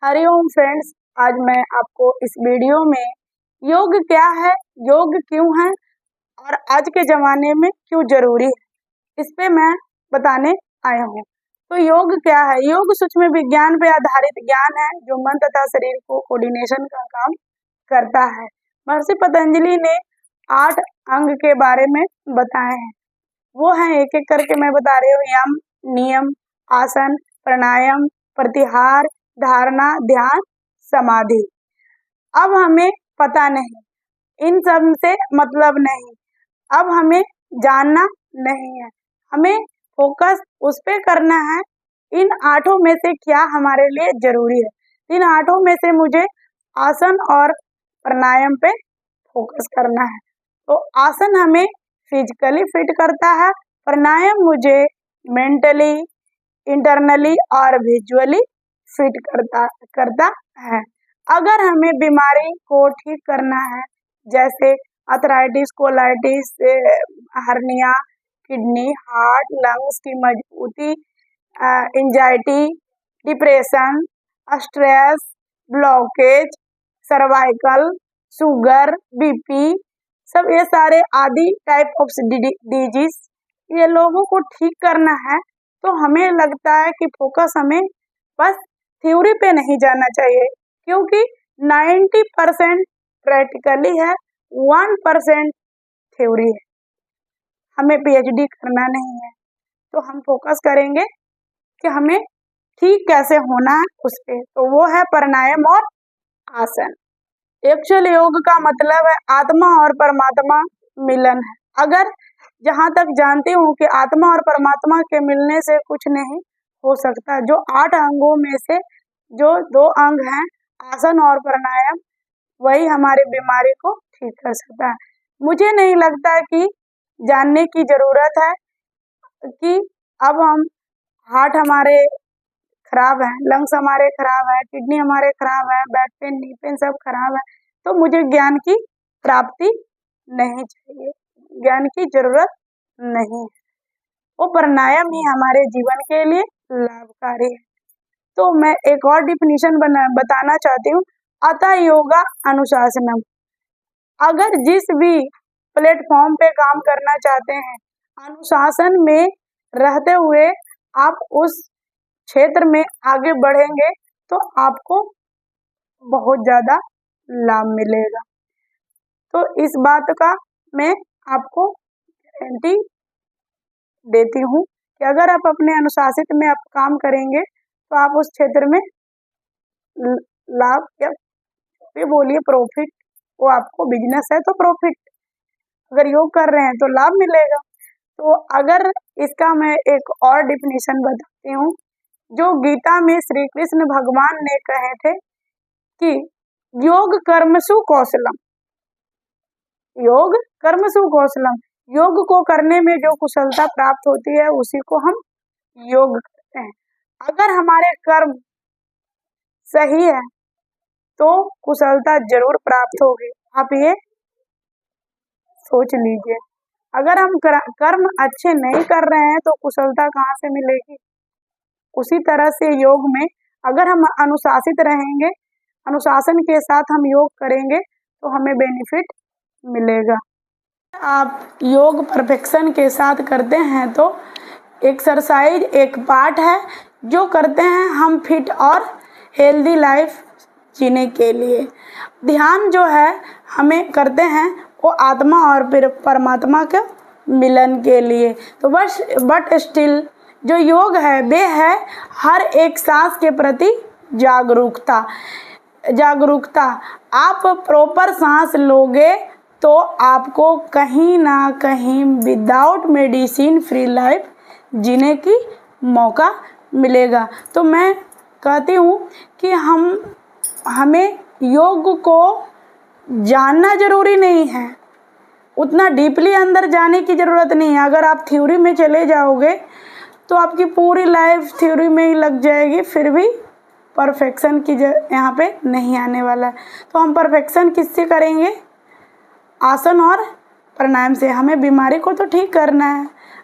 Hariom friends, आज मैं आपको इस वीडियो में योग क्या है, योग क्यों है और आज के ज़माने में क्यों जरूरी है, इस पे मैं बताने आया हूँ। तो योग क्या है? योग सूक्ष्म विज्ञान पे आधारित ज्ञान है जो मन तथा शरीर को कोऑर्डिनेशन का काम करता है। महर्षि पतंजलि ने 8 अंग के बारे में बताए हैं। वो हैं, एक एक करके मैं बता रही हूँ। यम, नियम, आसन, प्राणायाम, प्रत्याहार, धारणा, ध्यान, समाधि। अब हमें पता नहीं, इन सब से मतलब नहीं, अब हमें जानना नहीं है, हमें फोकस उस पे करना है इन 8 में से क्या हमारे लिए जरूरी है। इन 8 में से मुझे आसन और प्राणायाम पे फोकस करना है। तो आसन हमें फिजिकली फिट करता है, प्राणायाम मुझे मेंटली, इंटरनली और विजुअली फिट करता है। अगर हमें बीमारी को ठीक करना है, जैसे arthritis, colitis, hernia, kidney, heart, lungs की मजबूती, anxiety, depression, stress, blockage, cervical, sugar, BP, सब ये सारे आदि टाइप ऑफ डिजीज, ये लोगों को ठीक करना है। तो हमें लगता है कि फोकस हमें बस थ्योरी पे नहीं जाना चाहिए, क्योंकि 90% प्रैक्टिकली है, 1% थ्योरी है। हमें पीएचडी करना नहीं है, तो हम फोकस करेंगे कि हमें ठीक कैसे होना है उस पे। तो वो है प्राणायाम और आसन। एक्चुअल योग का मतलब है आत्मा और परमात्मा मिलन है। अगर जहाँ तक जानती हूँ कि आत्मा और परमात्मा के मिलने से कुछ नहीं हो सकता। जो 8 अंगों में से जो 2 अंग हैं, आसन और प्राणायाम, वही हमारी बीमारी को ठीक कर सकता है। मुझे नहीं लगता कि जानने की जरूरत है कि अब हम हार्ट हमारे खराब है, लंग्स हमारे खराब है, किडनी हमारे खराब है, बैक पेन, नी पेन सब खराब है, तो मुझे ज्ञान की प्राप्ति नहीं चाहिए, ज्ञान की जरूरत नहीं है। वो प्राणायाम ही हमारे जीवन के लिए लाभकारी है। तो मैं एक और डिफिनीशन बताना चाहती हूँ। अतः योगा अनुशासनम। अगर जिस भी प्लेटफॉर्म पे काम करना चाहते हैं, अनुशासन में रहते हुए आप उस क्षेत्र में आगे बढ़ेंगे तो आपको बहुत ज्यादा लाभ मिलेगा। तो इस बात का मैं आपको गारंटी देती हूँ कि अगर आप अपने अनुशासित में आप काम करेंगे तो आप उस क्षेत्र में लाभ, या भी बोलिए प्रॉफिट, वो आपको बिजनेस है तो प्रॉफिट, अगर योग कर रहे हैं तो लाभ मिलेगा। तो अगर इसका मैं एक और डिफिनीशन बताती हूँ, जो गीता में श्री कृष्ण भगवान ने कहे थे कि योग कर्मसु कौशलम, योग कर्मसु कौशलम, योग को करने में जो कुशलता प्राप्त होती है उसी को हम योग कहते हैं। अगर हमारे कर्म सही है तो कुशलता जरूर प्राप्त होगी, आप ये सोच लीजिए। अगर हम कर्म अच्छे नहीं कर रहे हैं तो कुशलता कहाँ से मिलेगी? उसी तरह से योग में अगर हम अनुशासित रहेंगे, अनुशासन के साथ हम योग करेंगे तो हमें बेनिफिट मिलेगा। आप योग परफेक्शन के साथ करते हैं तो एक्सरसाइज एक पार्ट है जो करते हैं हम फिट और हेल्दी लाइफ जीने के लिए। ध्यान जो है हमें करते हैं वो आत्मा और परमात्मा के मिलन के लिए। तो बट स्टिल जो योग है वे है हर एक सांस के प्रति जागरूकता। आप प्रॉपर सांस लोगे तो आपको कहीं ना कहीं विदाउट मेडिसिन फ्री लाइफ जीने की मौका मिलेगा। तो मैं कहती हूँ कि हमें योग को जानना जरूरी नहीं है, उतना डीपली अंदर जाने की ज़रूरत नहीं है। अगर आप थ्योरी में चले जाओगे तो आपकी पूरी लाइफ थ्योरी में ही लग जाएगी, फिर भी परफेक्शन की यहाँ पे नहीं आने वाला है। तो हम परफेक्शन किससे करेंगे? आसन और प्राणायाम से। हमें बीमारी को तो ठीक करना है,